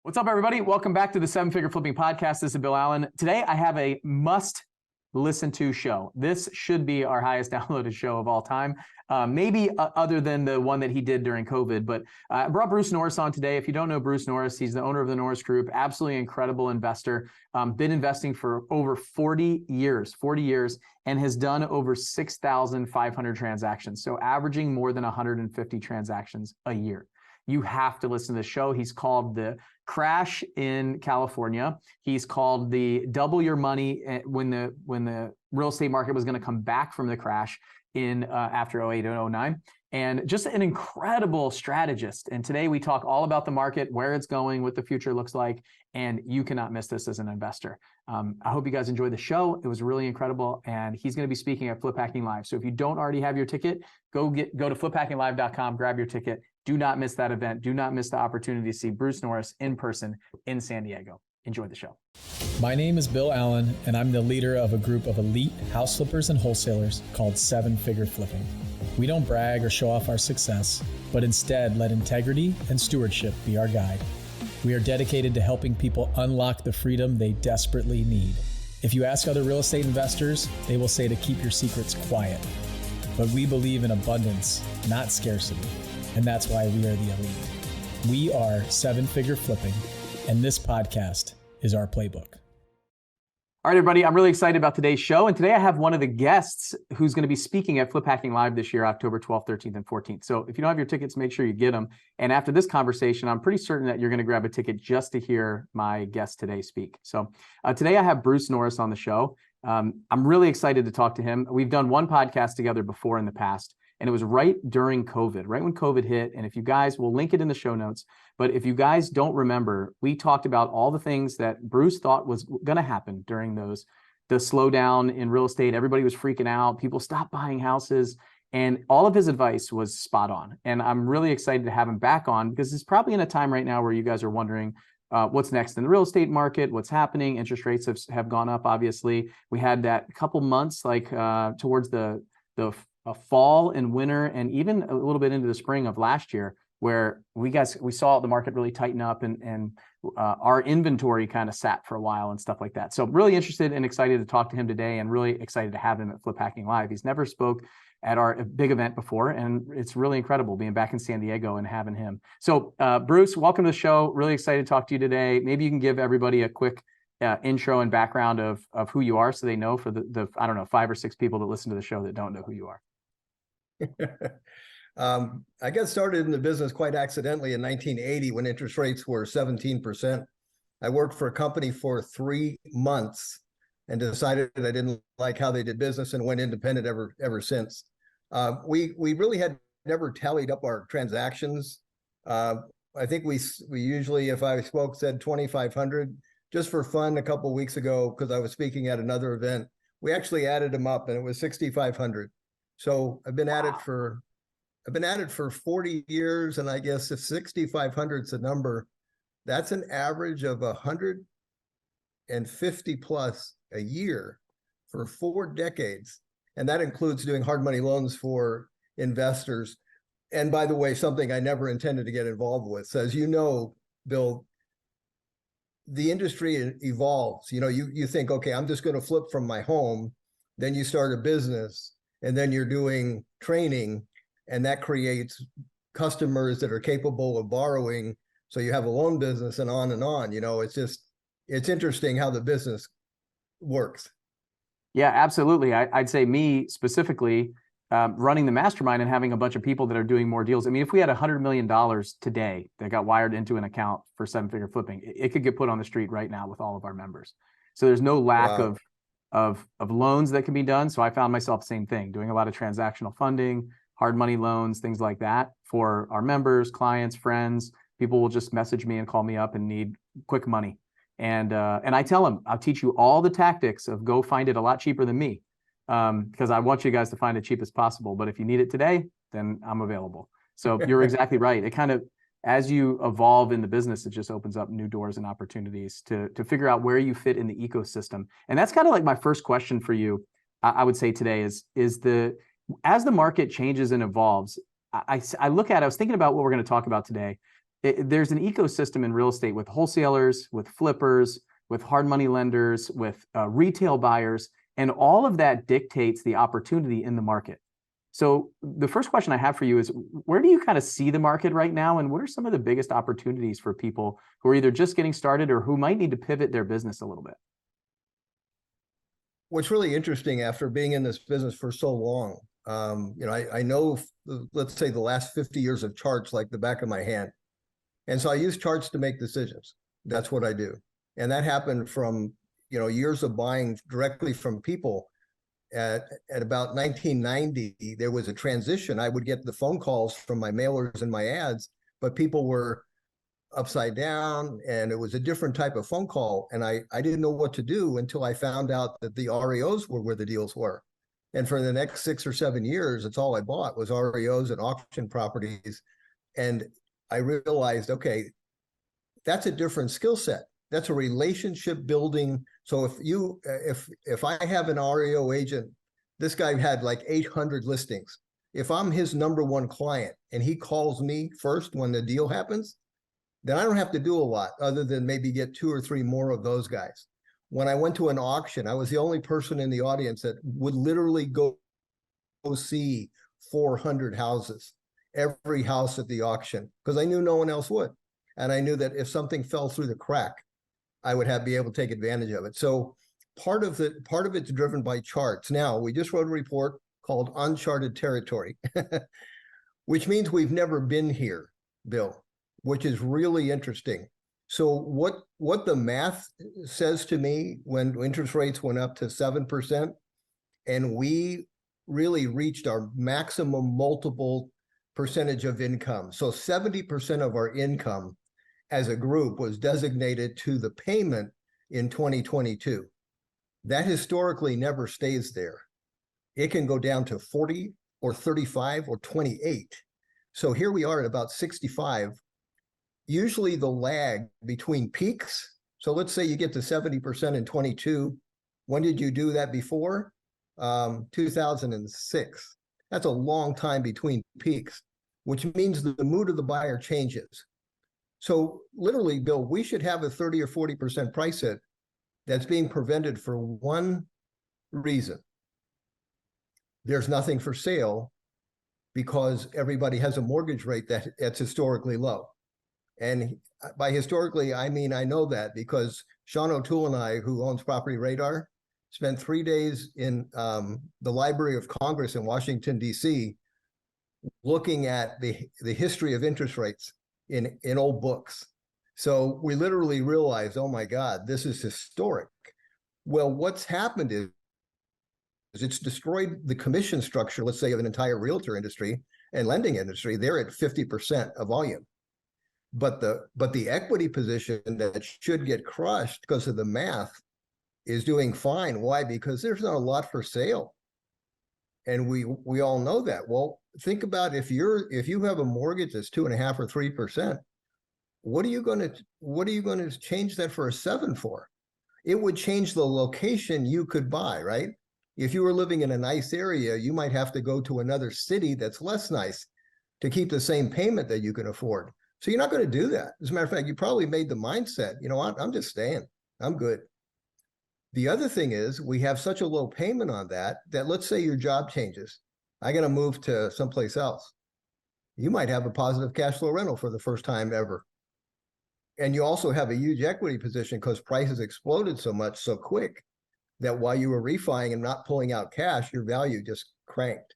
What's up, everybody? Welcome back to the Seven Figure Flipping Podcast. This is Bill Allen. Today, I have a must-listen-to show. This should be our highest downloaded show of all time, maybe other than the one that he did during COVID. But I brought Bruce Norris on today. If you don't know Bruce Norris, he's the owner of the Norris Group, absolutely incredible investor, been investing for over 40 years, and has done over 6,500 transactions. So averaging more than 150 transactions a year. You have to listen to the show. He's called the crash in California. He's called the double your money when the real estate market was going to come back from the crash in after 08 and 09. And just an incredible strategist. And today we talk all about the market, where it's going, what the future looks like, and you cannot miss this as an investor. I hope you guys enjoyed the show. It was really incredible. And he's going to be speaking at Flip Hacking Live. So if you don't already have your ticket, go to fliphackinglive.com, grab your ticket. Do not miss that event. Do not miss the opportunity to see Bruce Norris in person in San Diego. Enjoy the show. My name is Bill Allen, and I'm the leader of a group of elite house flippers and wholesalers called Seven Figure Flipping. We don't brag or show off our success, but instead let integrity and stewardship be our guide. We are dedicated to helping people unlock the freedom they desperately need. If you ask other real estate investors, they will say to keep your secrets quiet. But we believe in abundance, not scarcity. And that's why we are the elite. We are Seven Figure Flipping, and this podcast is our playbook. All right, everybody, I'm really excited about today's show. And today I have one of the guests who's going to be speaking at Flip Hacking Live this year, October 12th, 13th, and 14th. So if you don't have your tickets, make sure you get them. And after this conversation, I'm pretty certain that you're going to grab a ticket just to hear my guest today speak. So today I have Bruce Norris on the show. I'm really excited to talk to him. We've done one podcast together before in the past. And it was right during COVID, right when COVID hit. And if you guys, we'll link it in the show notes. But if you guys don't remember, we talked about all the things that Bruce thought was going to happen during the slowdown in real estate. Everybody was freaking out. People stopped buying houses. And all of his advice was spot on. And I'm really excited to have him back on because it's probably in a time right now where you guys are wondering what's next in the real estate market, what's happening. Interest rates have gone up, obviously. We had that couple months towards the fall and winter and even a little bit into the spring of last year where we saw the market really tighten up and our inventory kind of sat for a while and stuff like that. So really interested and excited to talk to him today and really excited to have him at Flip Hacking Live. He's never spoke at our big event before, and it's really incredible being back in San Diego and having him. So Bruce, welcome to the show. Really excited to talk to you today. Maybe you can give everybody a quick intro and background of who you are so they know for the I don't know, 5 or 6 people that listen to the show that don't know who you are. I got started in the business quite accidentally in 1980 when interest rates were 17%. I worked for a company for 3 months and decided I didn't like how they did business and went independent ever since. We really had never tallied up our transactions. I think we usually, if I spoke, said 2,500 just for fun. A couple of weeks ago, because I was speaking at another event, we actually added them up and it was 6,500. So I've been at it for 40 years, and I guess if 6,500 is a number, that's an average of 150 plus a year for 4 decades, and that includes doing hard money loans for investors. And by the way, something I never intended to get involved with. So as you know, Bill, the industry evolves. You know, you think, okay, I'm just going to flip from my home, then you start a business. And then you're doing training, and that creates customers that are capable of borrowing. So you have a loan business and on and on. You know, it's interesting how the business works. Yeah, absolutely. I'd say me specifically, running the mastermind and having a bunch of people that are doing more deals. I mean, if we had $100 million today that got wired into an account for Seven Figure Flipping, it could get put on the street right now with all of our members. So there's no lack of loans that can be done. So I found myself the same thing, doing a lot of transactional funding, hard money loans, things like that for our members, clients, friends. People will just message me and call me up and need quick money. And I tell them, I'll teach you all the tactics of go find it a lot cheaper than me because I want you guys to find it cheap as possible. But if you need it today, then I'm available. So you're exactly right. It kind of, as you evolve in the business, it just opens up new doors and opportunities to figure out where you fit in the ecosystem. And that's kind of like my first question for you, I would say today is as the market changes and evolves, I look at it, I was thinking about what we're going to talk about today. there's an ecosystem in real estate with wholesalers, with flippers, with hard money lenders, with retail buyers, and all of that dictates the opportunity in the market. So the first question I have for you is, where do you kind of see the market right now, and what are some of the biggest opportunities for people who are either just getting started or who might need to pivot their business a little bit? What's really interesting after being in this business for so long, I know, let's say, the last 50 years of charts like the back of my hand. And so I use charts to make decisions. That's what I do. And that happened from, years of buying directly from people. At about 1990, there was a transition. I would get the phone calls from my mailers and my ads, but people were upside down, and it was a different type of phone call. And I didn't know what to do until I found out that the REOs were where the deals were. And for the next 6 or 7 years, that's all I bought was REOs and auction properties. And I realized, okay, that's a different skill set. That's a relationship building. So if I have an REO agent, this guy had like 800 listings. If I'm his number one client and he calls me first when the deal happens, then I don't have to do a lot other than maybe get 2 or 3 more of those guys. When I went to an auction, I was the only person in the audience that would literally go see 400 houses, every house at the auction, because I knew no one else would. And I knew that if something fell through the crack, I would be able to take advantage of it. So part of it's driven by charts. Now, we just wrote a report called Uncharted Territory, which means we've never been here, Bill, which is really interesting. So what the math says to me when interest rates went up to 7% and we really reached our maximum multiple percentage of income. So 70% of our income as a group was designated to the payment in 2022. That historically never stays there. It can go down to 40 or 35 or 28. So here we are at about 65. Usually the lag between peaks. So let's say you get to 70% in 22. When did you do that before? 2006. That's a long time between peaks, which means the mood of the buyer changes. So literally, Bill, we should have a 30 or 40% price hit that's being prevented for one reason. There's nothing for sale because everybody has a mortgage rate that's historically low. And by historically, I mean, I know that because Sean O'Toole and I, who owns Property Radar, spent 3 days in the Library of Congress in Washington, D.C., looking at the history of interest rates in old books. So we literally realized, oh my God, this is historic. Well, what's happened is it's destroyed the commission structure, let's say, of an entire realtor industry and lending industry. They're at 50% of volume. But the equity position that should get crushed because of the math is doing fine. Why? Because there's not a lot for sale. And we all know that. Well, think about if you have a mortgage that's 2.5 or 3%, what are you going to change that for a 7 for? It would change the location you could buy, right? If you were living in a nice area, you might have to go to another city that's less nice to keep the same payment that you can afford. So you're not going to do that. As a matter of fact, you probably made the mindset, you know what, I'm just staying. I'm good. The other thing is we have such a low payment on that let's say your job changes. I got to move to someplace else. You might have a positive cash flow rental for the first time ever. And you also have a huge equity position because prices exploded so much so quick that while you were refining and not pulling out cash, your value just cranked.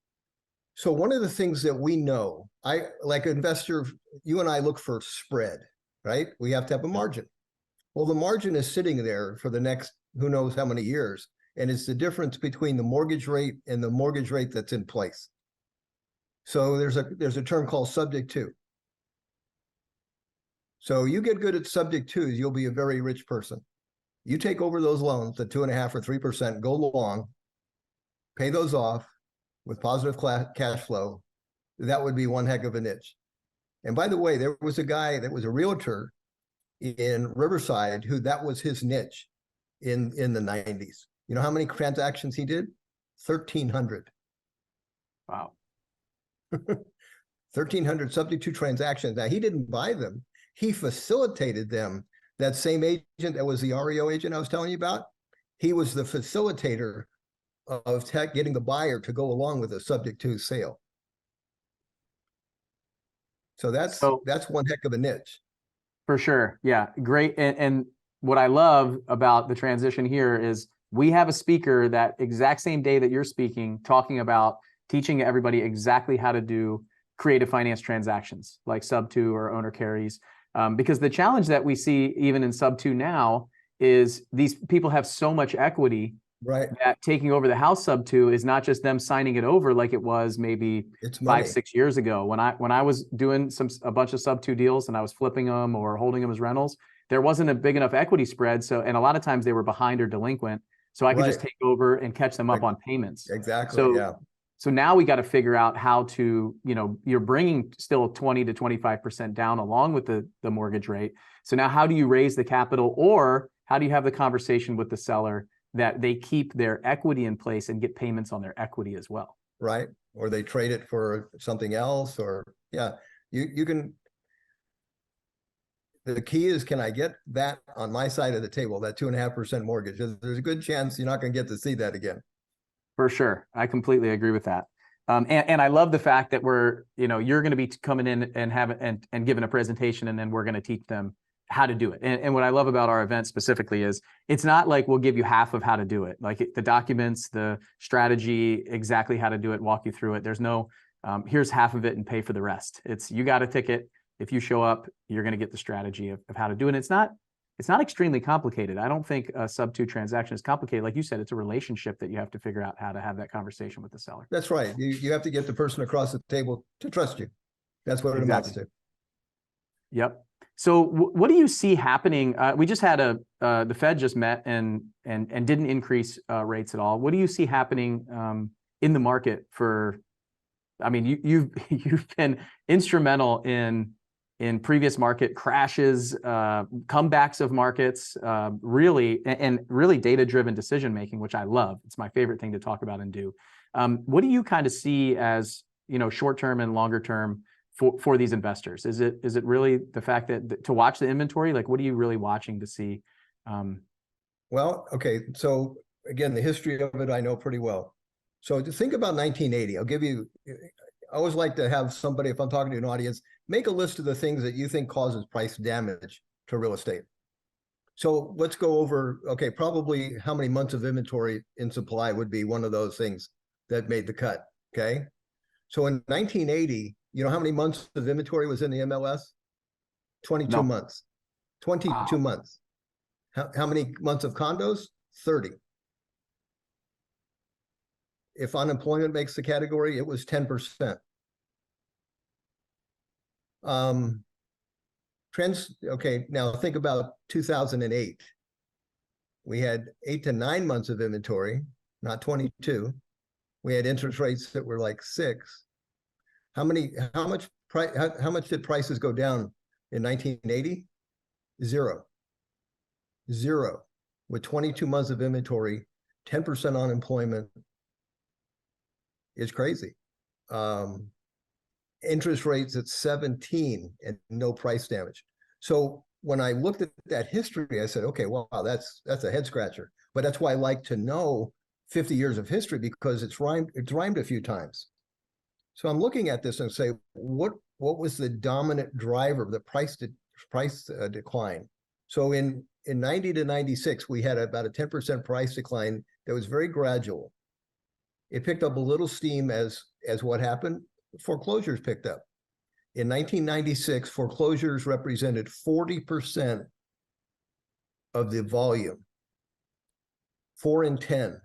So one of the things that we know, like an investor, you and I look for spread, right? We have to have a margin. Well, the margin is sitting there for the next who knows how many years. And it's the difference between the mortgage rate and the mortgage rate that's in place. So there's a term called subject to. So you get good at subject twos, you'll be a very rich person. You take over those loans at 2.5 or 3%, go long, pay those off with positive cash flow. That would be one heck of a niche. And by the way, there was a guy that was a realtor in Riverside who that was his niche in the 90s. You know how many transactions he did? 1,300. Wow. 1,300 subject to transactions. Now, he didn't buy them. he facilitated them. That same agent that was the REO agent I was telling you about, he was the facilitator of getting the buyer to go along with a subject to sale. So that's one heck of a niche. For sure. Yeah. Great. And what I love about the transition here is we have a speaker that exact same day that you're speaking, talking about teaching everybody exactly how to do creative finance transactions like sub 2 or owner carries. Because the challenge that we see even in sub 2 now is these people have so much equity, right, that taking over the house sub 2 is not just them signing it over like it was maybe 5-6 years ago. When I was doing a bunch of sub 2 deals and I was flipping them or holding them as rentals, there wasn't a big enough equity spread. So, and a lot of times they were behind or delinquent. So I could just take over and catch them up on payments. Exactly. So, yeah. So now we got to figure out how to, you're bringing still 20 to 25% down along with the mortgage rate. So now how do you raise the capital, or how do you have the conversation with the seller that they keep their equity in place and get payments on their equity as well? Right. Or they trade it for something else, or you can. The key is, can I get that on my side of the table, that 2.5% mortgage? There's a good chance you're not going to get to see that again. For sure. I completely agree with that. And I love the fact that you're going to be coming in and giving a presentation, and then we're going to teach them how to do it. And what I love about our event specifically is it's not like we'll give you half of how to do it. Like the documents, the strategy, exactly how to do it, walk you through it. There's no, here's half of it and pay for the rest. It's, you got a ticket. If you show up, you're going to get the strategy of how to do it. And it's not extremely complicated. I don't think a sub 2 transaction is complicated. Like you said, it's a relationship that you have to figure out how to have that conversation with the seller. That's right. You have to get the person across the table to trust you. That's what it amounts to. Yep. So what do you see happening? We just had the Fed just met and didn't increase rates at all. What do you see happening in the market for? I mean, you've been instrumental in previous market crashes, comebacks of markets, really data-driven decision making, which I love. It's my favorite thing to talk about and do. What do you kind of see as short-term and longer-term for these investors? Is it really the fact that to watch the inventory? Like, what are you really watching to see? Well, okay. So again, the history of it I know pretty well. So to think about 1980, I'll give you. I always like to have somebody, if I'm talking to an audience, make a list of the things that you think causes price damage to real estate. So let's go over, okay, probably how many months of inventory in supply would be one of those things that made the cut, okay? So in 1980, you know how many months of inventory was in the MLS? 22 months. 22 months. How many months of condos? 30. If unemployment makes the category, it was 10%. Trends, okay, now think about 2008. We had 8 to 9 months of inventory, not 22. We had interest rates that were like 6. How much did prices go down in 1980? Zero. With 22 months of inventory, 10% unemployment is crazy. Interest rates at 17 and no price damage. So when I looked at that history, I said, okay, wow, that's a head scratcher. But that's why I like to know 50 years of history, because it's rhymed a few times. So I'm looking at this and say, what was the dominant driver of the price decline? So in 90 to 96, we had about a 10% price decline that was very gradual. It picked up a little steam as what happened. Foreclosures picked up. In 1996, foreclosures represented 40% of the volume, 4 in 10.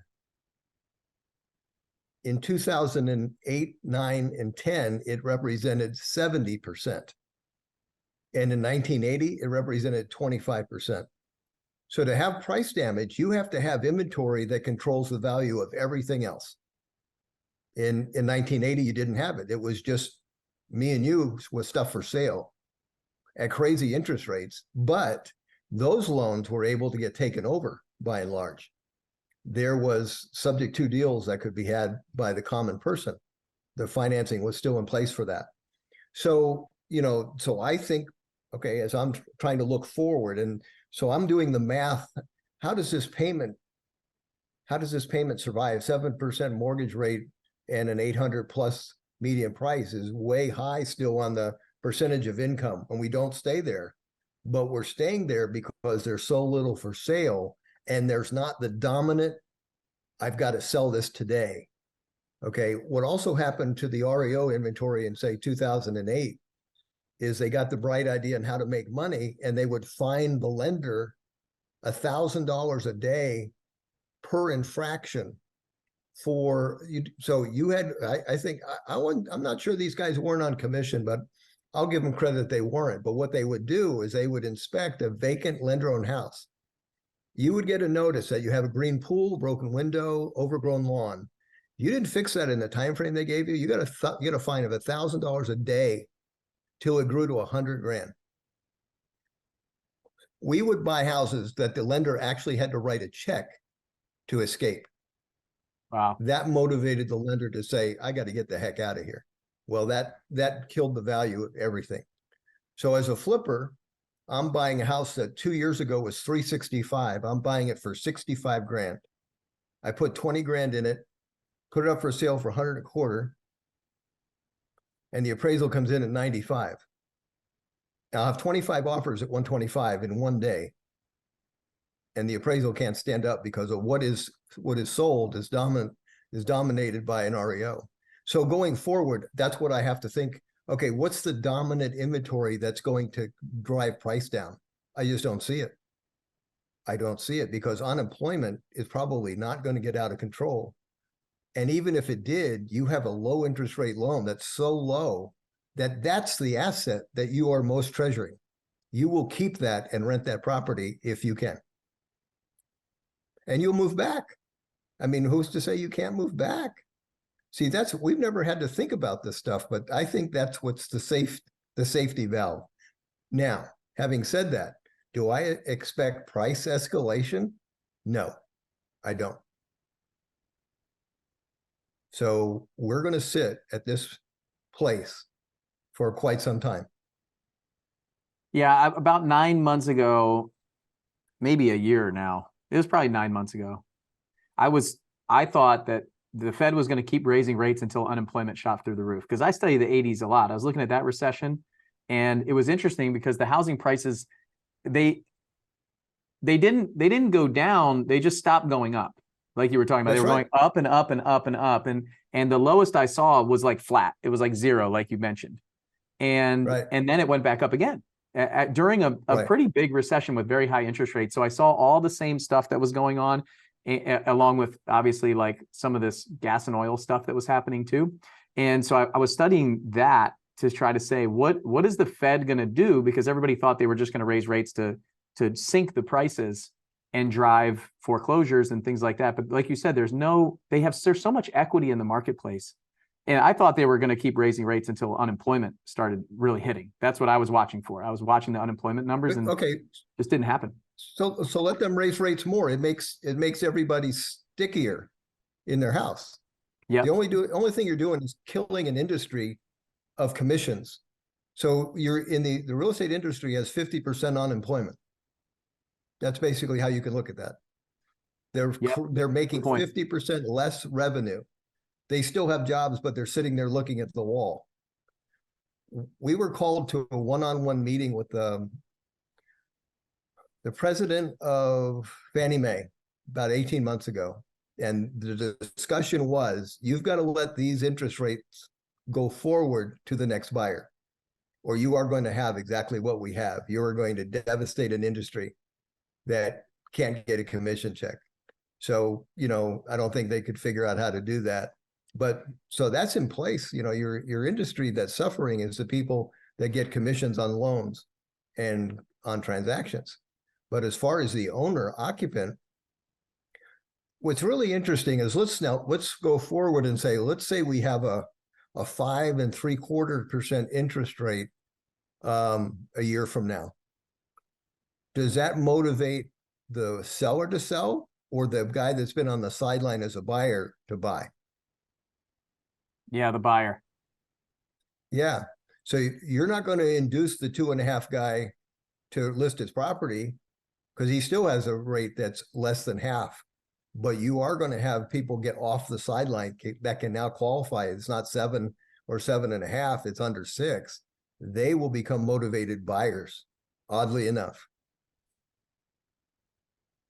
In 2008, 9, and 10, it represented 70%. And in 1980, it represented 25%. So to have price damage, you have to have inventory that controls the value of everything else. In 1980, you didn't have it. It was just me and you with stuff for sale at crazy interest rates. But those loans were able to get taken over by and large. There was subject to deals that could be had by the common person. The financing was still in place for that. So, so I think Okay, as I'm trying to look forward. And so I'm doing the math. How does this payment survive? 7% mortgage rate and an 800 plus median price is way high still on the percentage of income. And we don't stay there, but we're staying there because there's so little for sale and there's not the dominant, I've got to sell this today. Okay, what also happened to the REO inventory in say 2008 is they got the bright idea on how to make money, and they would fine the lender $1,000 a day per infraction for you. So you had, I think, I'm not sure these guys weren't on commission, but I'll give them credit they weren't. But what they would do is they would inspect a vacant lender-owned house. You would get a notice that you have a green pool, broken window, overgrown lawn. You didn't fix that in the time frame they gave you. You got a fine of $1,000 a day till it grew to 100 grand. We would buy houses that the lender actually had to write a check to escape. Wow. That motivated the lender to say, I got to get the heck out of here. Well, that killed the value of everything. So as a flipper, I'm buying a house that 2 years ago was 365. I'm buying it for 65 grand. I put 20 grand in it, put it up for sale for 100 and a quarter, and the appraisal comes in at 95. I'll have 25 offers at 125 in one day, and the appraisal can't stand up because of what is sold is dominated by an REO. So going forward, that's what I have to think. Okay, what's the dominant inventory that's going to drive price down? I just don't see it. I don't see it because unemployment is probably not going to get out of control. And even if it did, you have a low interest rate loan that's so low that that's the asset that you are most treasuring. You will keep that and rent that property if you can. And you'll move back. I mean, who's to say you can't move back? See, we've never had to think about this stuff, but I think that's what's the safety valve. Now, having said that, do I expect price escalation? No, I don't. So we're going to sit at this place for quite some time. Yeah, about 9 months ago, maybe a year now. It was probably 9 months ago. I thought that the Fed was going to keep raising rates until unemployment shot through the roof. Because I study the 80s a lot. I was looking at that recession, and it was interesting because the housing prices, they didn't go down, they just stopped going up. Like you were talking about, they were going up and up and up and up. And the lowest I saw was like flat. It was like zero, like you mentioned. And then it went back up again during a pretty big recession with very high interest rates. So I saw all the same stuff that was going on, along with obviously like some of this gas and oil stuff that was happening too. And so I was studying that to try to say, what is the Fed going to do? Because everybody thought they were just going to raise rates to sink the prices and drive foreclosures and things like that. But like you said, there's so much equity in the marketplace. And I thought they were going to keep raising rates until unemployment started really hitting. That's what I was watching for. I was watching the unemployment numbers, and just didn't happen. So let them raise rates more. It makes everybody stickier in their house. Yeah. The only thing you're doing is killing an industry of commissions. So you're in the real estate industry has 50% unemployment. That's basically how you can look at that. They're making 50% less revenue. They still have jobs, but they're sitting there looking at the wall. We were called to a one-on-one meeting with the president of Fannie Mae about 18 months ago. And the discussion was, you've got to let these interest rates go forward to the next buyer, or you are going to have exactly what we have. You are going to devastate an industry that can't get a commission check. So, I don't think they could figure out how to do that. But so that's in place. Your industry that's suffering is the people that get commissions on loans and on transactions. But as far as the owner occupant, what's really interesting is let's go forward and say, let's say we have a 5 3/4% interest rate a year from now. Does that motivate the seller to sell, or the guy that's been on the sideline as a buyer to buy? Yeah, the buyer. Yeah. So you're not going to induce the 2.5 guy to list his property because he still has a rate that's less than half. But you are going to have people get off the sideline that can now qualify. It's not 7 or 7.5, it's under 6. They will become motivated buyers, oddly enough.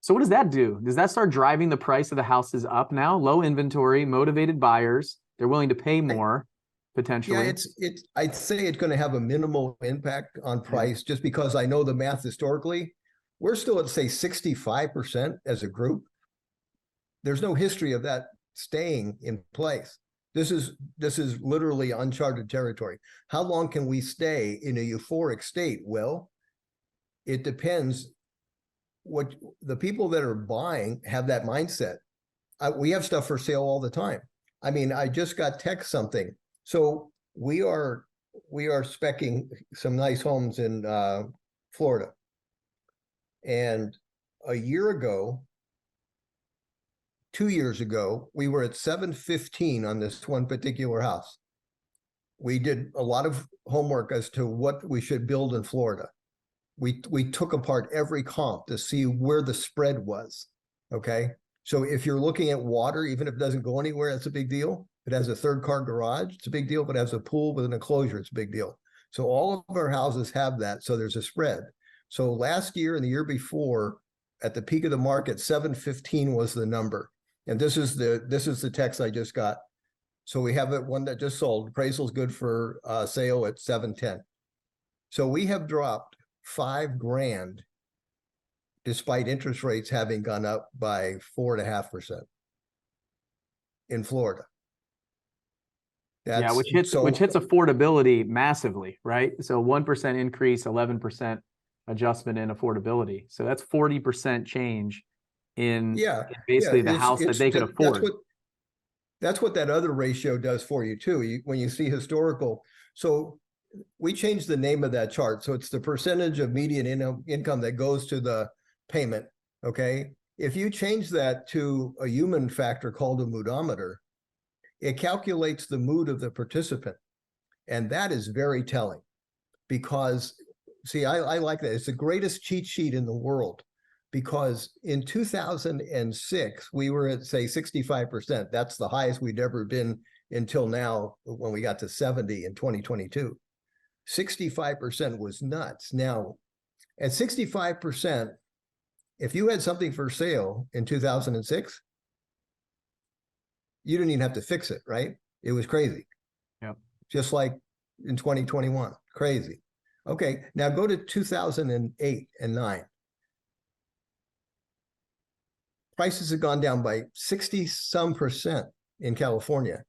So what does that do? Does that start driving the price of the houses up now? Low inventory, motivated buyers, they're willing to pay more potentially. Yeah, I'd say it's going to have a minimal impact on price just because I know the math historically. We're still at, say, 65% as a group. There's no history of that staying in place. This is literally uncharted territory. How long can we stay in a euphoric state? Well, it depends. What the people that are buying have that mindset. We have stuff for sale all the time. I mean, I just got text something. So we are speccing some nice homes in Florida. And a year ago, 2 years ago, we were at 715 on this one particular house. We did a lot of homework as to what we should build in Florida. We took apart every comp to see where the spread was. Okay. So if you're looking at water, even if it doesn't go anywhere, that's a big deal. If it has a 3rd-car garage, it's a big deal. If it has a pool with an enclosure, it's a big deal. So all of our houses have that. So there's a spread. So last year and the year before, at the peak of the market, 715 was the number. And this is the text I just got. So we have one that just sold. Appraisal's good for sale at 710. So we have dropped $5,000 despite interest rates having gone up by 4.5% in Florida. Which hits affordability massively, right? So 1% increase, 11% adjustment in affordability. So that's 40% change in basically the house that they could afford. That's what that other ratio does for you too. When you see historical, so we changed the name of that chart. So it's the percentage of median income that goes to the payment. Okay. If you change that to a human factor called a moodometer, it calculates the mood of the participant. And that is very telling because, see, I like that. It's the greatest cheat sheet in the world because in 2006, we were at, say, 65%. That's the highest we'd ever been until now when we got to 70 in 2022. 65% was nuts. Now, at 65%, if you had something for sale in 2006, you didn't even have to fix it, right? It was crazy. Yep. Just like in 2021, crazy. Okay, now go to 2008 and 9. Prices have gone down by 60-some% in California.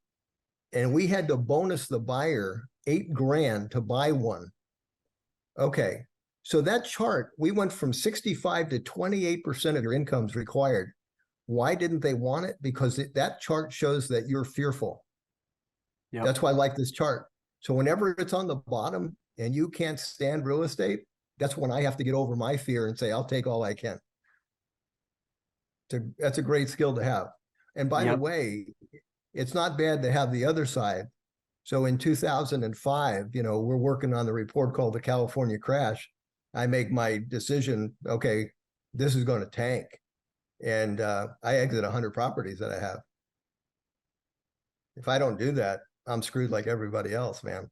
And we had to bonus the buyer $8,000 to buy one. Okay, so that chart, we went from 65 to 28% of their incomes required. Why didn't they want it? Because that chart shows that you're fearful. Yep. That's why I like this chart. So whenever it's on the bottom and you can't stand real estate, that's when I have to get over my fear and say, I'll take all I can. That's a great skill to have. And by the way, it's not bad to have the other side. So in 2005, we're working on the report called the California Crash. I make my decision, okay, this is going to tank. And I exit 100 properties that I have. If I don't do that, I'm screwed like everybody else, man.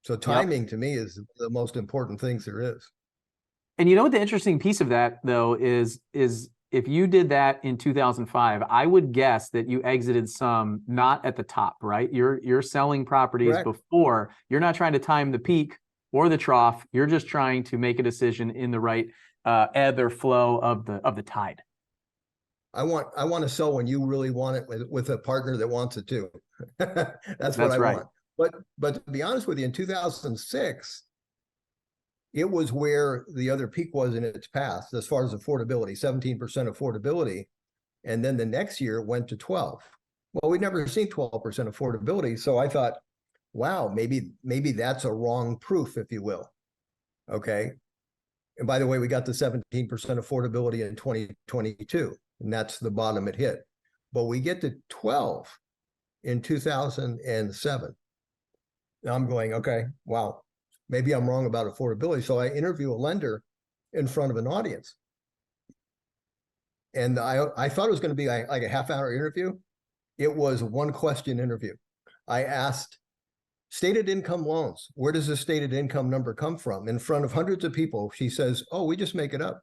So timing to me is the most important things there is. And you know what the interesting piece of that though is if you did that in 2005, I would guess that you exited some not at the top, right? You're selling properties before. You're not trying to time the peak or the trough. You're just trying to make a decision in the right ebb or flow of the tide. I want to sell when you really want it with a partner that wants it too. That's what I want. But to be honest with you, in 2006, it was where the other peak was in its past as far as affordability, 17% affordability. And then the next year it went to 12. Well, we'd never seen 12% affordability. So I thought, wow, maybe that's a wrong proof, if you will. Okay. And by the way, we got the 17% affordability in 2022. And that's the bottom it hit. But we get to 12 in 2007. I'm going, okay, wow, maybe I'm wrong about affordability. So I interview a lender in front of an audience. And I thought it was going to be like a half-hour interview. It was one question interview. I asked, stated income loans, where does the stated income number come from? In front of hundreds of people, she says, oh, we just make it up.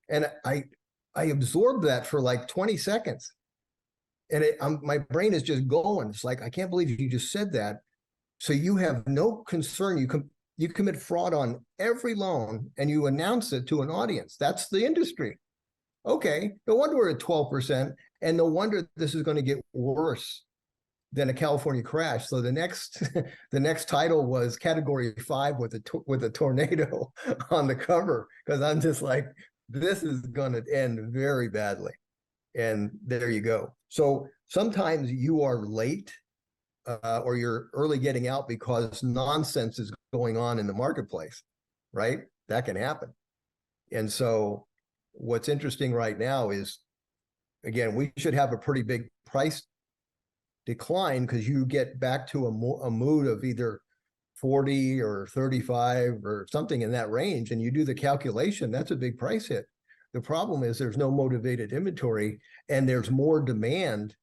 And I absorbed that for like 20 seconds. And my brain is just going. It's like, I can't believe you just said that. So you have no concern. You commit fraud on every loan and you announce it to an audience. That's the industry. Okay, no wonder we're at 12%, and no wonder this is going to get worse than a California crash. So the next title was Category 5 with a tornado on the cover, because I'm just like, this is going to end very badly. And there you go. So sometimes you are late or you're early getting out because nonsense is going on in the marketplace, right? That can happen. And so what's interesting right now is, again, we should have a pretty big price decline because you get back to a mood of either 40 or 35 or something in that range, and you do the calculation, that's a big price hit. The problem is there's no motivated inventory and there's more demand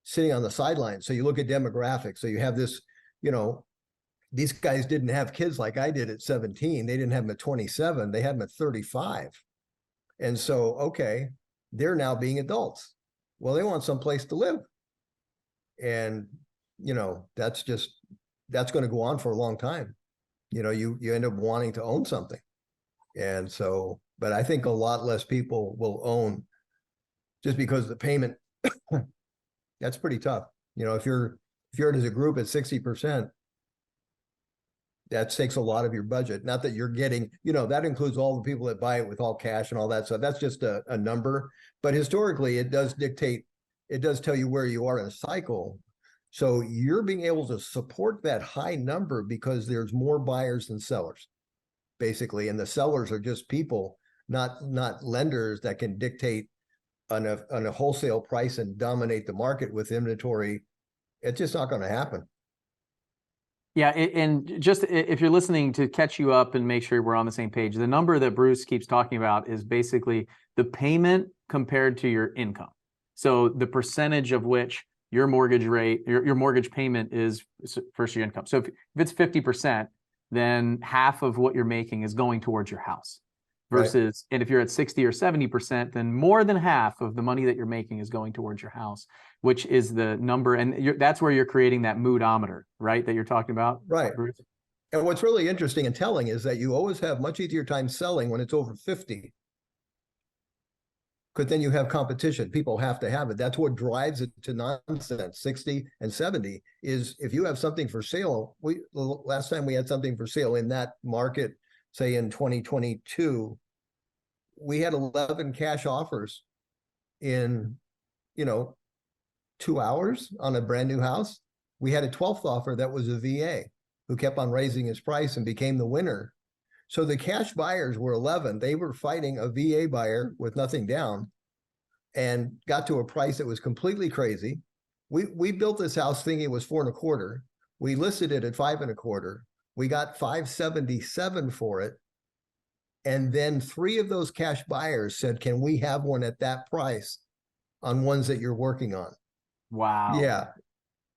sitting on the sidelines. So you look at demographics. So you have this, these guys didn't have kids like I did at 17. They didn't have them at 27. They had them at 35. And so, okay, they're now being adults. Well, they want someplace to live. And, that's going to go on for a long time. You end up wanting to own something. And so, but I think a lot less people will own just because the payment, that's pretty tough. If you're as a group at 60%, that takes a lot of your budget. Not that you're getting, that includes all the people that buy it with all cash and all that. So that's just a number. But historically, it does tell you where you are in a cycle. So you're being able to support that high number because there's more buyers than sellers, basically. And the sellers are just people, not lenders that can dictate on a wholesale price and dominate the market with inventory. It's just not going to happen. Yeah, and just if you're listening, to catch you up and make sure we're on the same page, the number that Bruce keeps talking about is basically the payment compared to your income. So the percentage of which your mortgage rate, your mortgage payment is versus your income. So if it's 50%, then half of what you're making is going towards your house. Versus, right. And if you're at 60 or 70%, then more than half of the money that you're making is going towards your house, which is the number. And that's where you're creating that moodometer, right? That you're talking about. Right. Bruce? And what's really interesting and telling is that you always have much easier time selling when it's over 50. Because then you have competition. People have to have it. That's what drives it to nonsense. 60 and 70 is if you have something for sale. Last time we had something for sale in that market, say in 2022, we had 11 cash offers in, 2 hours on a brand new house. We had a 12th offer that was a VA who kept on raising his price and became the winner. So the cash buyers were 11. They were fighting a VA buyer with nothing down and got to a price that was completely crazy. We built this house thinking it was 4.25. We listed it at 5.25. We got 577 for it. And then 3 of those cash buyers said, can we have one at that price on ones that you're working on? Wow. Yeah.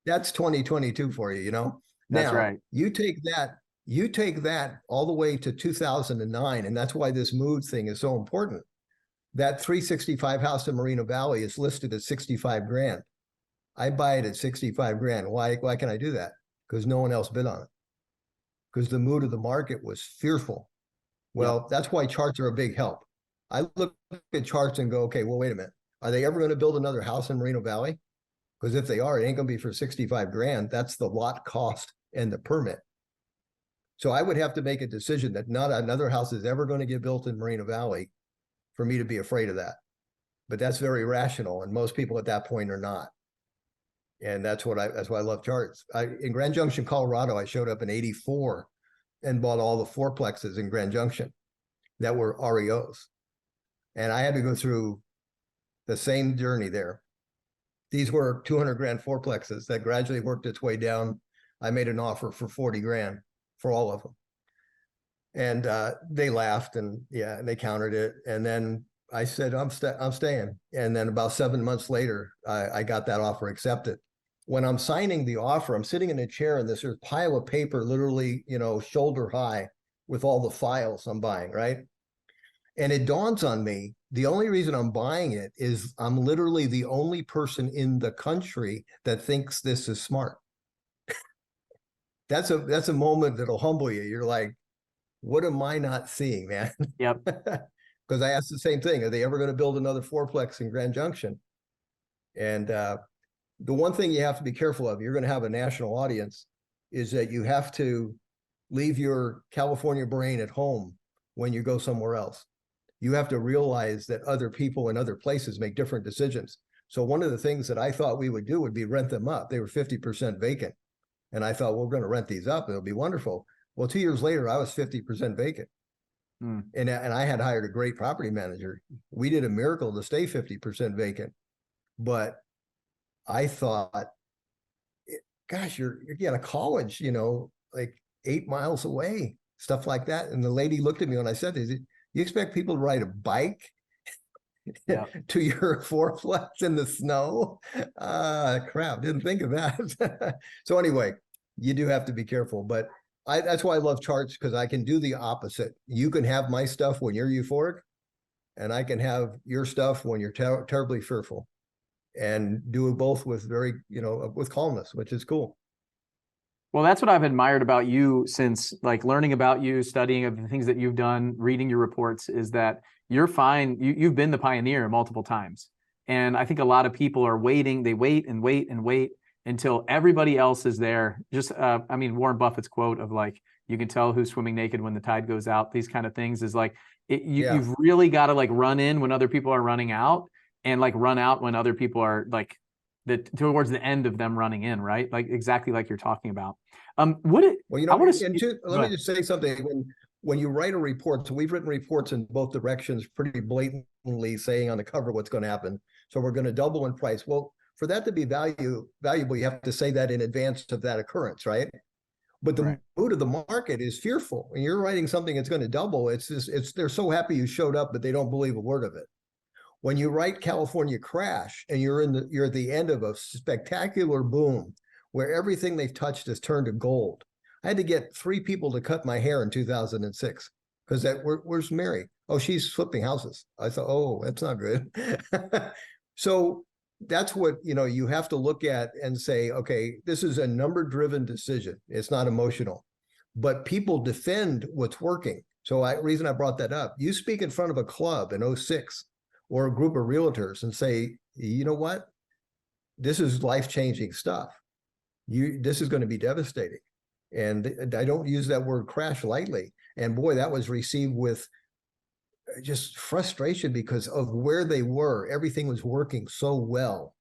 That's 2022 for you, That's now, right. You take that all the way to 2009. And that's why this mood thing is so important. That 365 house in Moreno Valley is listed at 65 grand. I buy it at 65 grand. Why can I do that? Because no one else bid on it. Because the mood of the market was fearful. Well, That's why charts are a big help. I look at charts and go, okay, well, wait a minute. Are they ever going to build another house in Moreno Valley? Because if they are, it ain't going to be for 65 grand. That's the lot cost and the permit. So I would have to make a decision that not another house is ever going to get built in Moreno Valley for me to be afraid of that. But that's very rational. And most people at that point are not. And that's why I love charts. In Grand Junction, Colorado, I showed up in 84 and bought all the fourplexes in Grand Junction that were REOs. And I had to go through the same journey there. These were 200 grand fourplexes that gradually worked its way down. I made an offer for 40 grand for all of them. And they laughed and they countered it. And then I said, I'm staying. And then about 7 months later, I got that offer accepted. When I'm signing the offer, I'm sitting in a chair and this pile of paper, literally, shoulder high with all the files I'm buying, right? And it dawns on me, the only reason I'm buying it is I'm literally the only person in the country that thinks this is smart. That's a moment that'll humble you. You're like, what am I not seeing, man? Yep. Because I asked the same thing. Are they ever going to build another fourplex in Grand Junction? And the one thing you have to be careful of, you're going to have a national audience, is that you have to leave your California brain at home when you go somewhere else. You have to realize that other people in other places make different decisions. So one of the things that I thought we would do would be rent them up. They were 50% vacant. And I thought, well, we're going to rent these up. It'll be wonderful. Well, 2 years later, I was 50% vacant. And I had hired a great property manager. We did a miracle to stay 50% vacant. But I thought, gosh, you're out of college, like 8 miles away, stuff like that. And the lady looked at me when I said this, you expect people to ride a bike to your fourplex in the snow? Crap, didn't think of that. So anyway, you do have to be careful. But that's why I love charts, because I can do the opposite. You can have my stuff when you're euphoric, and I can have your stuff when you're terribly fearful, and do it both with very, with calmness, which is cool. Well, that's what I've admired about you since like learning about you, studying of the things that you've done, reading your reports, is that you're fine. You've been the pioneer multiple times. And I think a lot of people are waiting. They wait and wait and wait until everybody else is there. Just, Warren Buffett's quote of like, you can tell who's swimming naked when the tide goes out. These kind of things is like, you've really got to like run in when other people are running out, and like run out when other people are like towards the end of them running in, right? Like exactly like you're talking about. Let me just say something. When you write a report, so we've written reports in both directions pretty blatantly saying on the cover what's going to happen. So we're going to double in price. Well, for that to be valuable, you have to say that in advance of that occurrence, right? But the mood of the market is fearful. When you're writing something that's going to double, they're so happy you showed up, but they don't believe a word of it. When you write California crash and you're at the end of a spectacular boom where everything they've touched has turned to gold. I had to get 3 people to cut my hair in 2006 because where's Mary? Oh, she's flipping houses. I thought, oh, that's not good. So that's what, you have to look at and say, okay, this is a number-driven decision. It's not emotional, but people defend what's working. So reason I brought that up, you speak in front of a club in 2006 or a group of realtors and say, you know what? This is life-changing stuff. This is going to be devastating. And I don't use that word crash lightly. And boy, that was received with just frustration because of where they were. Everything was working so well.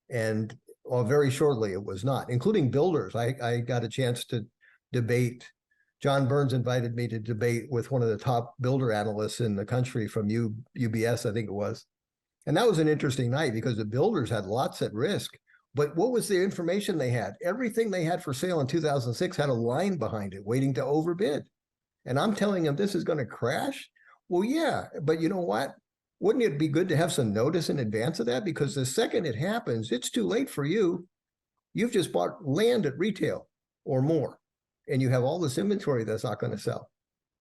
And very shortly, it was not, including builders. I got a chance to debate. John Burns invited me to debate with one of the top builder analysts in the country from UBS, I think it was. And that was an interesting night because the builders had lots at risk. But what was the information they had? Everything they had for sale in 2006 had a line behind it waiting to overbid. And I'm telling them this is going to crash. Well, yeah, but you know what? Wouldn't it be good to have some notice in advance of that? Because the second it happens, it's too late for you. You've just bought land at retail or more, and you have all this inventory that's not going to sell.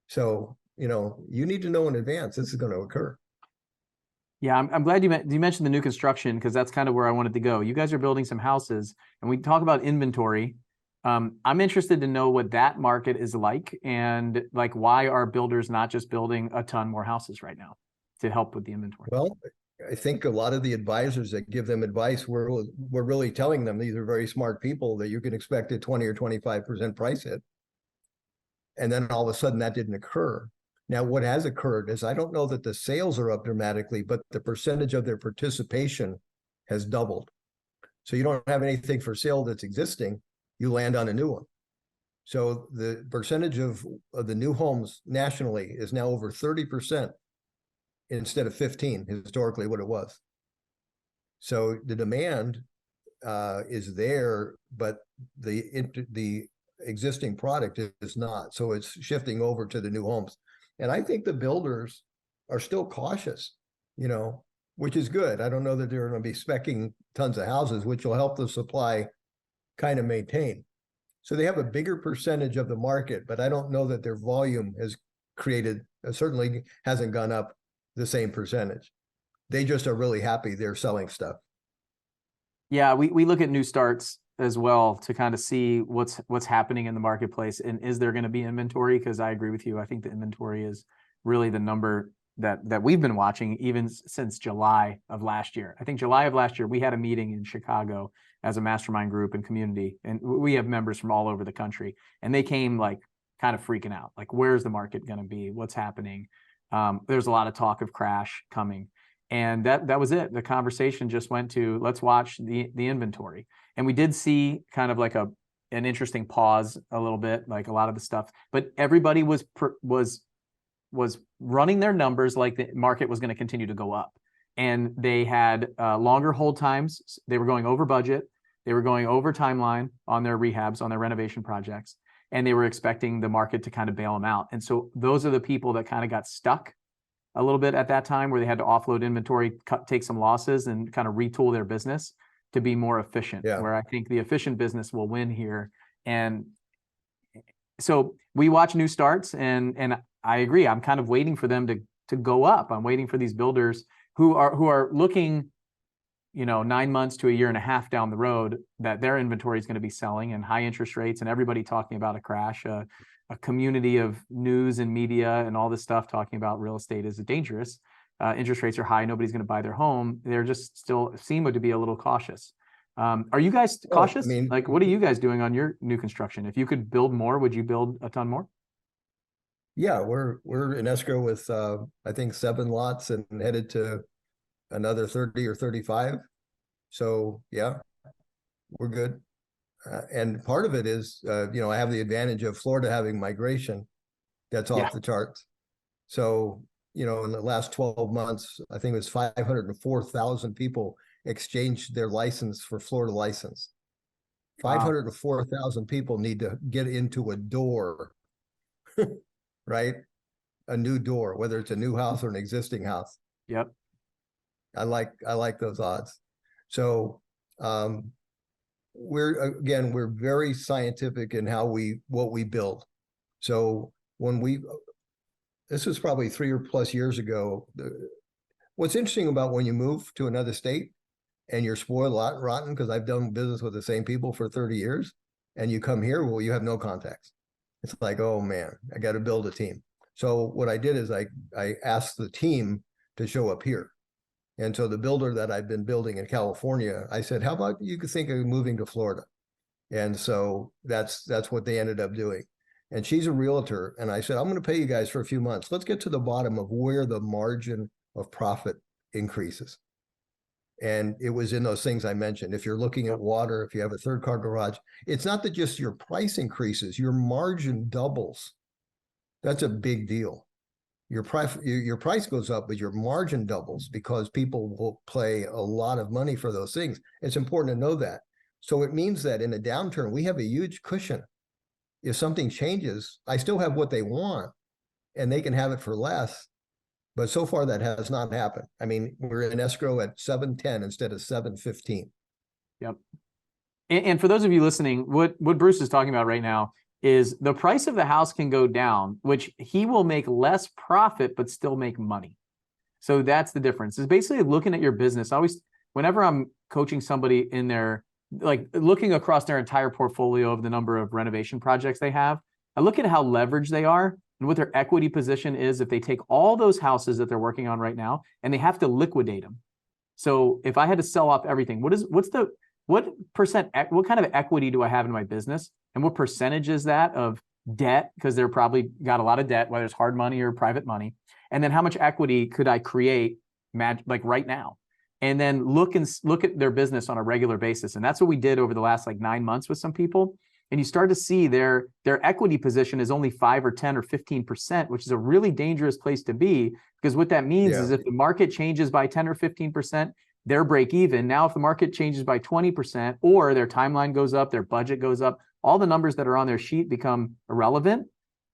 So, you need to know in advance this is going to occur. Yeah, I'm glad you mentioned the new construction, because that's kind of where I wanted to go. You guys are building some houses, and we talk about inventory. I'm interested to know what that market is like, and like why are builders not just building a ton more houses right now to help with the inventory? Well, I think a lot of the advisors that give them advice, we're really telling them, these are very smart people, that you can expect a 20 or 25% price hit. And then all of a sudden that didn't occur. Now, what has occurred is I don't know that the sales are up dramatically, but the percentage of their participation has doubled. So you don't have anything for sale that's existing, you land on a new one. So the percentage of the new homes nationally is now over 30% instead of 15, historically what it was. So the demand is there, but the existing product is not. So it's shifting over to the new homes. And I think the builders are still cautious, which is good. I don't know that they're going to be speccing tons of houses, which will help the supply kind of maintain. So they have a bigger percentage of the market, but I don't know that their volume has certainly hasn't gone up the same percentage. They just are really happy they're selling stuff. Yeah, we look at new starts as well to kind of see what's happening in the marketplace, and is there going to be inventory? Because I agree with you. I think the inventory is really the number that we've been watching even since July of last year. I think July of last year, we had a meeting in Chicago as a mastermind group and community, and we have members from all over the country, and they came like kind of freaking out, like, where's the market going to be? What's happening? There's a lot of talk of crash coming. And that was it. The conversation just went to, let's watch the inventory. And we did see kind of like an interesting pause a little bit, like a lot of the stuff, but everybody was running their numbers like the market was going to continue to go up. And they had longer hold times. They were going over budget. They were going over timeline on their rehabs, on their renovation projects. And they were expecting the market to kind of bail them out. And so those are the people that kind of got stuck a little bit at that time, where they had to offload inventory, take some losses, and kind of retool their business to be more efficient. Yeah. Where I think the efficient business will win here. And so we watch new starts, and I agree. I'm kind of waiting for them to go up. I'm waiting for these builders who are looking, 9 months to a year and a half down the road, that their inventory is going to be selling, and high interest rates and everybody talking about a crash. A community of news and media and all this stuff talking about real estate is dangerous. Interest rates are high. Nobody's going to buy their home. They're just still seem to be a little cautious. Are you guys cautious? Like, what are you guys doing on your new construction? If you could build more, would you build a ton more? Yeah, we're in escrow with I think 7 lots and headed to another 30 or 35. So yeah, we're good. And part of it is, I have the advantage of Florida having migration that's off the charts. So, in the last 12 months, I think it was 504,000 people exchanged their license for Florida license. 504,000 people need to get into a door, right? A new door, whether it's a new house or an existing house. Yep. I like those odds. So, we're very scientific in what we build. So this was probably 3 or plus years ago. What's interesting about when you move to another state and you're spoiled rotten, because I've done business with the same people for 30 years, and you come here, well, you have no contacts. It's like, oh man, I got to build a team. So what I did is I asked the team to show up here. And so the builder that I've been building in California, I said, how about you could think of moving to Florida? And so that's what they ended up doing. And she's a realtor. And I said, I'm going to pay you guys for a few months. Let's get to the bottom of where the margin of profit increases. And it was in those things I mentioned. If you're looking at water, if you have a 3rd-car garage, it's not that just your price increases, your margin doubles. That's a big deal. Your price goes up, but your margin doubles because people will pay a lot of money for those things. It's important to know that. So it means that in a downturn, we have a huge cushion. If something changes, I still have what they want, and they can have it for less. But so far, that has not happened. I mean, we're in escrow at 710 instead of 715. Yep. And for those of you listening, what Bruce is talking about right now is the price of the house can go down, which he will make less profit, but still make money. So that's the difference. It's basically looking at your business. Whenever I'm coaching somebody in their, like looking across their entire portfolio of the number of renovation projects they have, I look at how leveraged they are and what their equity position is if they take all those houses that they're working on right now and they have to liquidate them. So if I had to sell off everything, what kind of equity do I have in my business? And what percentage is that of debt? Because they're probably got a lot of debt, whether it's hard money or private money. And then how much equity could I create like right now? And then look at their business on a regular basis. And that's what we did over the last 9 months with some people. And you start to see their equity position is only 5 or 10 or 15%, which is a really dangerous place to be, because what that means is if the market changes by 10 or 15%, they're break even. Now, if the market changes by 20% or their timeline goes up, their budget goes up, all the numbers that are on their sheet become irrelevant.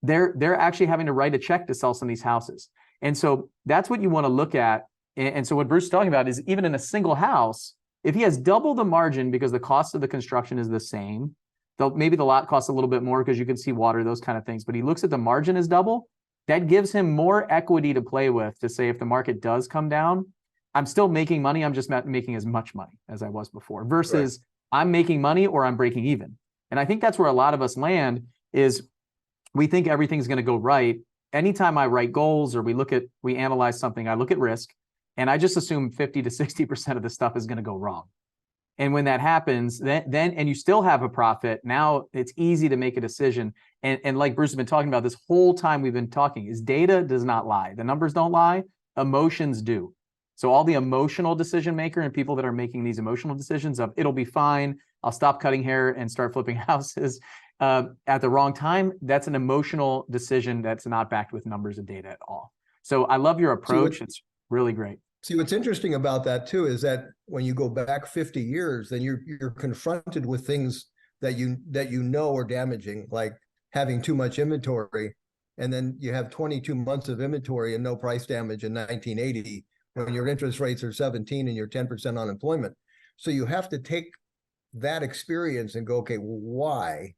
They're actually having to write a check to sell some of these houses. And so that's what you want to look at. And so what Bruce is talking about is even in a single house, if he has double the margin because the cost of the construction is the same, though maybe the lot costs a little bit more because you can see water, those kind of things, but he looks at the margin is double, that gives him more equity to play with to say if the market does come down, I'm still making money, I'm just not making as much money as I was before, versus I'm making money or I'm breaking even. And I think that's where a lot of us land is we think everything's going to go right. Anytime I write goals or we analyze something, I look at risk and I just assume 50 to 60% of the stuff is going to go wrong. And when that happens, then and you still have a profit, now it's easy to make a decision. And like Bruce has been talking about this whole time we've been talking, is data does not lie. The numbers don't lie, emotions do. So all the emotional decision maker and people that are making these emotional decisions of it'll be fine, I'll stop cutting hair and start flipping houses at the wrong time, that's an emotional decision that's not backed with numbers and data at all. So I love your approach. It's really great. See, what's interesting about that too is that when you go back 50 years, then you're confronted with things that you know are damaging, like having too much inventory, and then you have 22 months of inventory and no price damage in 1980 when your interest rates are 17 and you're 10% unemployment. So you have to take that experience and go, okay, well, why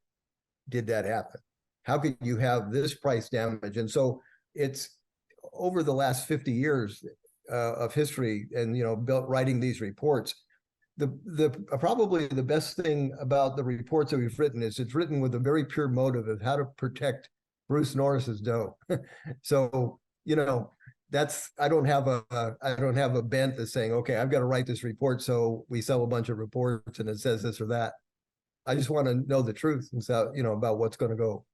did that happen? How could you have this price damage? And so it's over the last 50 years of history and, writing these reports, probably the best thing about the reports that we've written is it's written with a very pure motive of how to protect Bruce Norris's dough. So, I don't have a bent that's saying, okay, I've got to write this report so we sell a bunch of reports and it says this or that. I just want to know the truth and so, about what's going to go.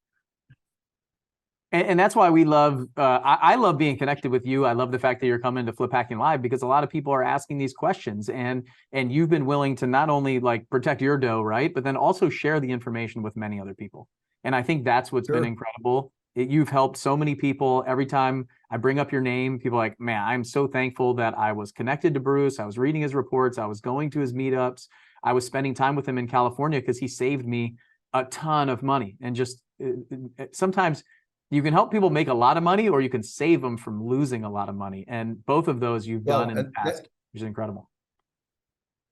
And that's why we love, I love being connected with you. I love the fact that you're coming to Flip Hacking Live because a lot of people are asking these questions and you've been willing to not only like protect your dough, right? But then also share the information with many other people. And I think that's what's been incredible. You've helped so many people. Every time I bring up your name, people are like, man, I'm so thankful that I was connected to Bruce. I was reading his reports. I was going to his meetups. I was spending time with him in California because he saved me a ton of money. And just sometimes you can help people make a lot of money or you can save them from losing a lot of money. And both of those you've done in the past, which is incredible.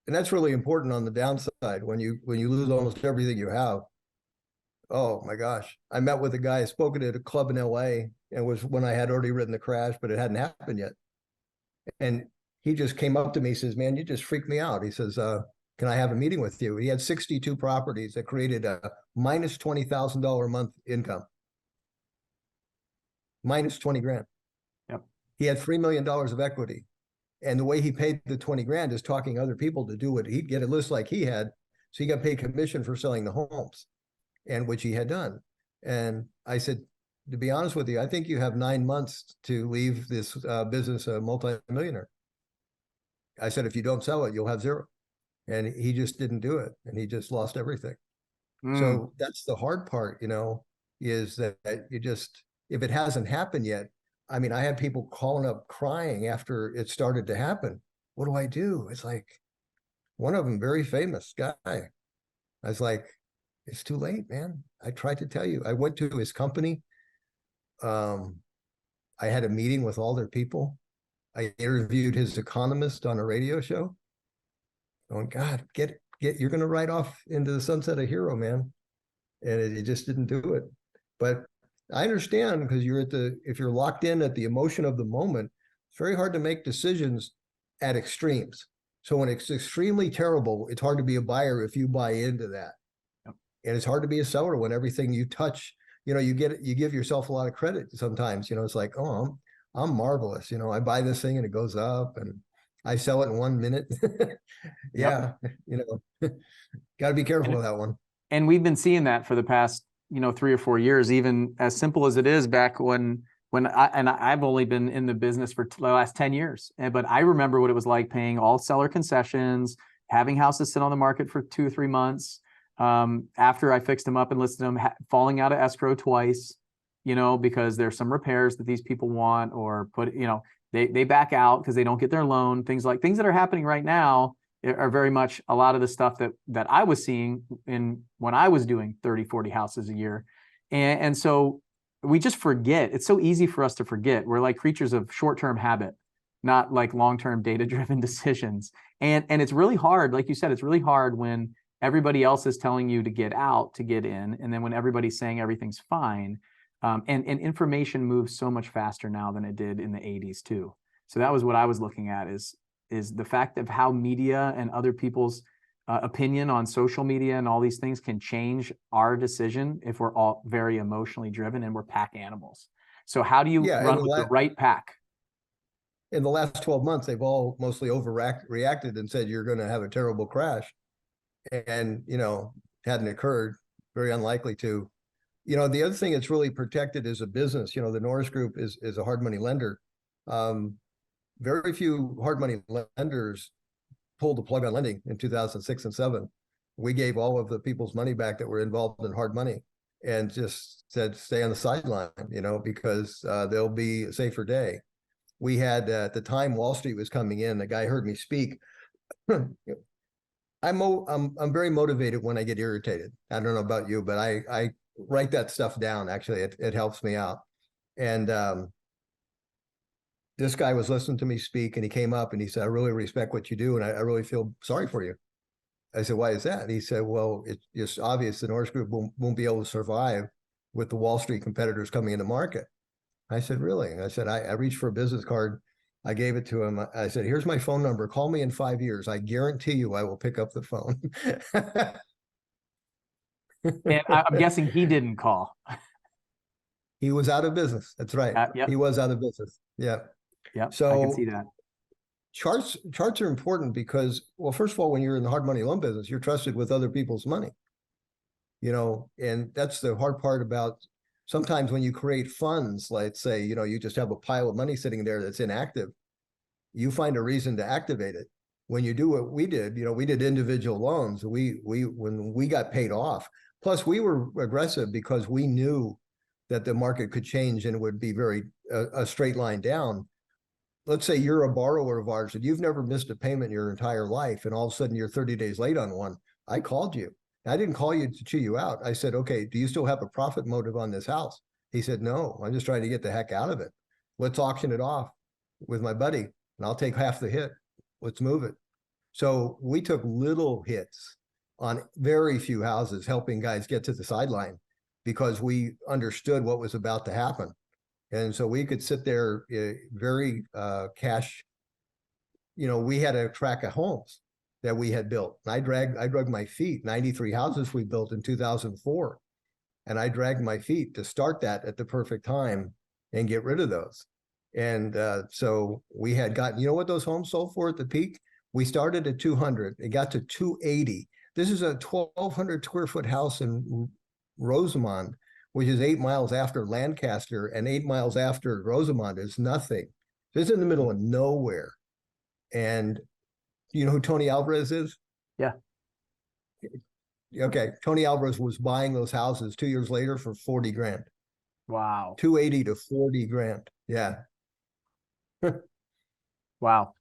And that's really important on the downside when you lose almost everything you have. Oh my gosh. I met with a guy, spoken at a club in LA, and was when I had already written the crash, but it hadn't happened yet. And he just came up to me, says, man, you just freaked me out. He says, can I have a meeting with you? He had 62 properties that created a minus $20,000 a month income. Minus 20 grand. Yep. He had $3 million of equity. And the way he paid the 20 grand is talking other people to do what he'd get a list like he had. So he got paid commission for selling the homes, and which he had done. And I said, to be honest with you, I think you have 9 months to leave this business a multimillionaire. I said, if you don't sell it, you'll have zero. And he just didn't do it. And he just lost everything. So that's the hard part, is that you just, if it hasn't happened yet, I mean, I had people calling up crying after it started to happen. What do I do? It's like, one of them, very famous guy. I was like, it's too late, man. I tried to tell you. I went to his company. I had a meeting with all their people. I interviewed his economist on a radio show. Going, God, you're going to ride off into the sunset a hero, man. And it just didn't do it. But I understand, because if you're locked in at the emotion of the moment, it's very hard to make decisions at extremes. So when it's extremely terrible, it's hard to be a buyer if you buy into that. Yep. And it's hard to be a seller when everything you touch, you give yourself a lot of credit sometimes. It's like, oh, I'm marvelous. I buy this thing and it goes up and I sell it in 1 minute. Yeah. Got to be careful with that one. And we've been seeing that for the past 3 or 4 years, even as simple as it is back when I've only been in the business for the last 10 years. But I remember what it was like paying all seller concessions, having houses sit on the market for 2 or 3 months. After I fixed them up and listed them, falling out of escrow twice, because there's some repairs that these people want or They back out because they don't get their loan. Things that are happening right now are very much a lot of the stuff that I was seeing when I was doing 30, 40 houses a year. And so we just forget. It's so easy for us to forget. We're like creatures of short-term habit, not like long-term data-driven decisions. And it's really hard. Like you said, it's really hard when everybody else is telling you to get out, to get in. And then when everybody's saying everything's fine, and information moves so much faster now than it did in the 80s too. So that was what I was looking at is the fact of how media and other people's opinion on social media and all these things can change our decision if we're all very emotionally driven and we're pack animals. So how do you run with the right pack? In the last 12 months, they've all mostly overreacted and said you're going to have a terrible crash. And, hadn't occurred, very unlikely to. The other thing that's really protected is a business. The Norris Group is a hard money lender. Very few hard money lenders pulled the plug on lending in 2006 and 2007. We gave all of the people's money back that were involved in hard money and just said, stay on the sideline, because there'll be a safer day. We had, at the time, Wall Street was coming in. The guy heard me speak. I'm very motivated when I get irritated. I don't know about you, but I write that stuff down. Actually, it helps me out. And this guy was listening to me speak, and he came up and he said, I really respect what you do, and I really feel sorry for you. I said, why is that? And he said, well, it's just obvious the Norris Group won't be able to survive with the Wall Street competitors coming in the market. I said, really? I said, I reached for a business card. I gave it to him. I said, here's my phone number. Call me in 5 years. I guarantee you I will pick up the phone. And I'm guessing he didn't call. He was out of business. That's right. Yep. He was out of business. Yeah. Yeah. So I can see that. Charts are important because, well, first of all, when you're in the hard money loan business, you're trusted with other people's money. And that's the hard part about sometimes when you create funds, let's say, you just have a pile of money sitting there that's inactive, you find a reason to activate it. When you do what we did, we did individual loans. When we got paid off, plus we were aggressive because we knew that the market could change and it would be a straight line down. Let's say you're a borrower of ours and you've never missed a payment your entire life, and all of a sudden you're 30 days late on one. I called you. I didn't call you to chew you out. I said, okay, do you still have a profit motive on this house? He said, no, I'm just trying to get the heck out of it. Let's auction it off with my buddy, and I'll take half the hit. Let's move it. So we took little hits on very few houses, helping guys get to the sideline because we understood what was about to happen. And so we could sit there very cash. We had a track of homes that we had built. And I dragged my feet, 93 houses we built in 2004. And I dragged my feet to start that at the perfect time and get rid of those. And so we had gotten, what those homes sold for at the peak? We started at 200. It got to 280. This is a 1,200 square foot house in Rosamond, which is 8 miles after Lancaster, and 8 miles after Rosamond is nothing. This is in the middle of nowhere. And you know who Tony Alvarez is? Yeah. Okay. Tony Alvarez was buying those houses 2 years later for 40 grand. Wow. 280 to 40 grand. Yeah. Wow.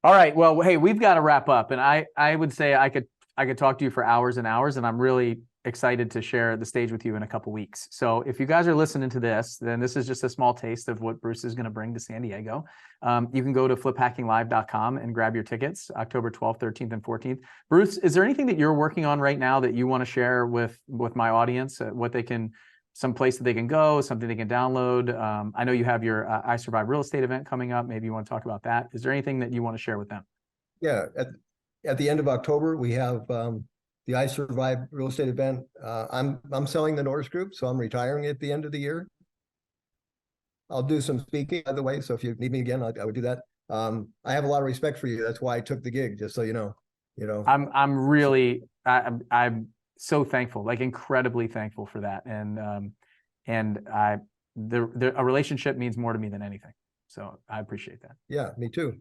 All right. Well, hey, we've got to wrap up. And I would say I could talk to you for hours and hours, and I'm really excited to share the stage with you in a couple weeks. So if you guys are listening to this, then this is just a small taste of what Bruce is going to bring to San Diego. You can go to fliphackinglive.com and grab your tickets, October 12th, 13th, and 14th. Bruce, is there anything that you're working on right now that you want to share with my audience, some place that they can go, something they can download? I know you have your I Survive real estate event coming up. Maybe you want to talk about that. Is there anything that you want to share with them? Yeah. At the end of October, we have the I Survive real estate event. I'm selling the Norris Group, so I'm retiring at the end of the year. I'll do some speaking, by the way. So if you need me again, I would do that. I have a lot of respect for you. That's why I took the gig, just so you know. I'm so thankful, like incredibly thankful for that. And a relationship means more to me than anything. So I appreciate that. Yeah, me too.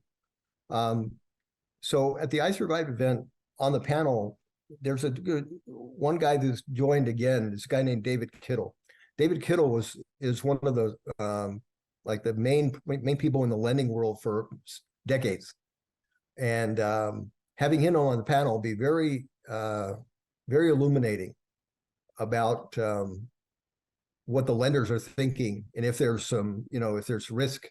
So at the I Survive event on the panel, there's one guy who's joined again. This guy named David Kittle. David Kittle is one of the like the main people in the lending world for decades. And having him on the panel will be very, very illuminating about what the lenders are thinking, and if there's some, if there's risk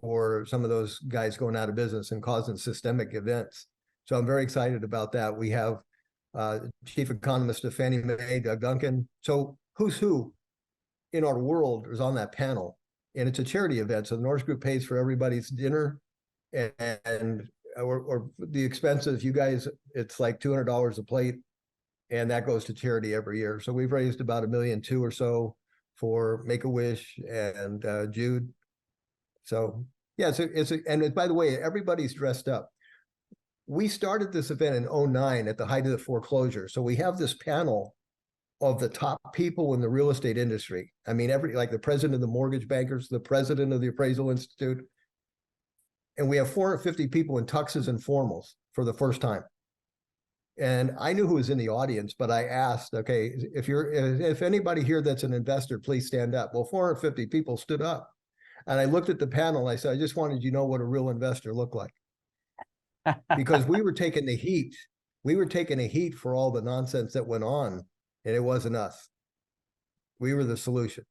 for some of those guys going out of business and causing systemic events. So I'm very excited about that. We have Chief Economist of Fannie Mae, Doug Duncan. So who's who in our world is on that panel, and it's a charity event. So the Norris Group pays for everybody's dinner, and or the expenses. You guys, it's like $200 a plate, and that goes to charity every year. So we've raised about $1.2 million or so for Make-A-Wish and Jude. So yeah, and by the way, everybody's dressed up. We started this event in 2009 at the height of the foreclosure. So we have this panel of the top people in the real estate industry. I mean, like the president of the mortgage bankers, the president of the Appraisal Institute. And we have 450 people in tuxes and formals for the first time. And I knew who was in the audience, but I asked, okay, if anybody here that's an investor, please stand up. Well, 450 people stood up. And I looked at the panel, and I said, I just wanted you to know what a real investor looked like. Because we were taking the heat. We were taking the heat for all the nonsense that went on, and it wasn't us. We were the solution.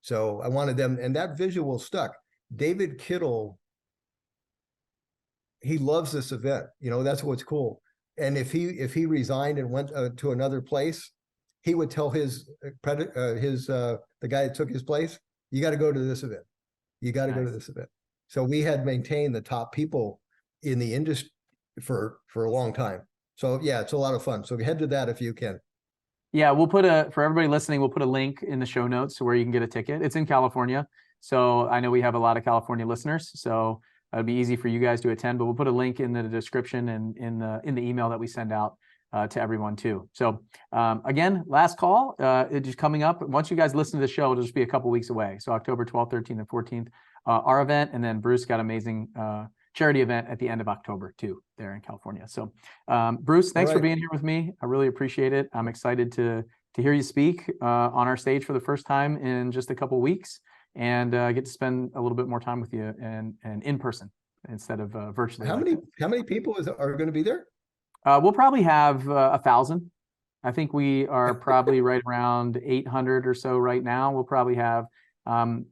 So I wanted them, and that visual stuck. David Kittle, he loves this event. That's what's cool. And if he resigned and went to another place, he would tell the guy that took his place, you got to go to this event. You got to go to this event. So we had maintained the top people in the industry for a long time. So yeah, it's a lot of fun. So head to that if you can. Yeah, for everybody listening, we'll put a link in the show notes to where you can get a ticket. It's in California. So I know we have a lot of California listeners. So it'd be easy for you guys to attend, but we'll put a link in the description and in the email that we send out to everyone too. So again, last call, it's just coming up. Once you guys listen to the show, it'll just be a couple weeks away. So October 12th, 13th, and 14th, our event. And then Bruce got amazing charity event at the end of October too, there in California. So Bruce, thanks for being here with me. I really appreciate it. I'm excited to hear you speak on our stage for the first time in just a couple weeks, and get to spend a little bit more time with you and in person instead of virtually. How many people are going to be there? We'll probably have 1,000. I think we are probably right around 800 or so right now. We'll probably have,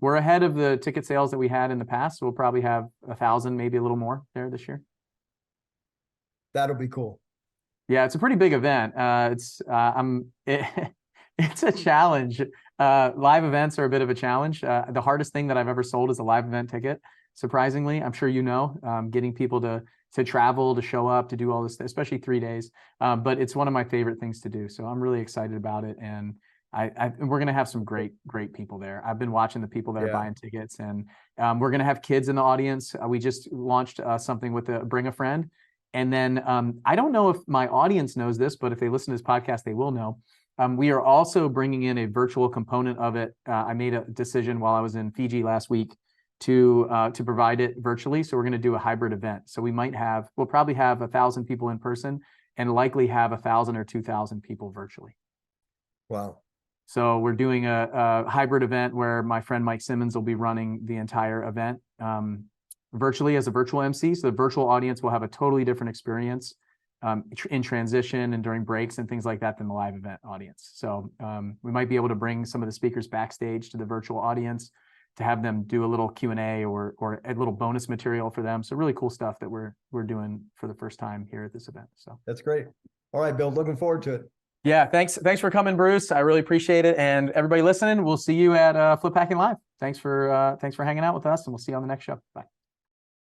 we're ahead of the ticket sales that we had in the past. So we'll probably have 1,000, maybe a little more there this year. That'll be cool. Yeah, it's a pretty big event. It's a challenge. Live events are a bit of a challenge. The hardest thing that I've ever sold is a live event ticket. Surprisingly, I'm sure getting people to travel, to show up, to do all this, especially 3 days. But it's one of my favorite things to do. So I'm really excited about it. And we're going to have some great people there. I've been watching the people that are buying tickets, and we're going to have kids in the audience. We just launched something with Bring a Friend. And then I don't know if my audience knows this, but if they listen to this podcast, they will know. We are also bringing in a virtual component of it. I made a decision while I was in Fiji last week to provide it virtually. So we're going to do a hybrid event. So we'll probably have 1,000 people in person and likely have 1,000 or 2,000 people virtually. Wow. So we're doing a hybrid event where my friend Mike Simmons will be running the entire event virtually as a virtual MC. So the virtual audience will have a totally different experience in transition and during breaks and things like that than the live event audience. So we might be able to bring some of the speakers backstage to the virtual audience to have them do a little Q&A or a little bonus material for them. So really cool stuff that we're doing for the first time here at this event. So that's great. All right, Bill, looking forward to it. Yeah, thanks for coming, Bruce. I really appreciate it. And everybody listening, we'll see you at Flip Packing Live. Thanks for hanging out with us, and we'll see you on the next show. Bye.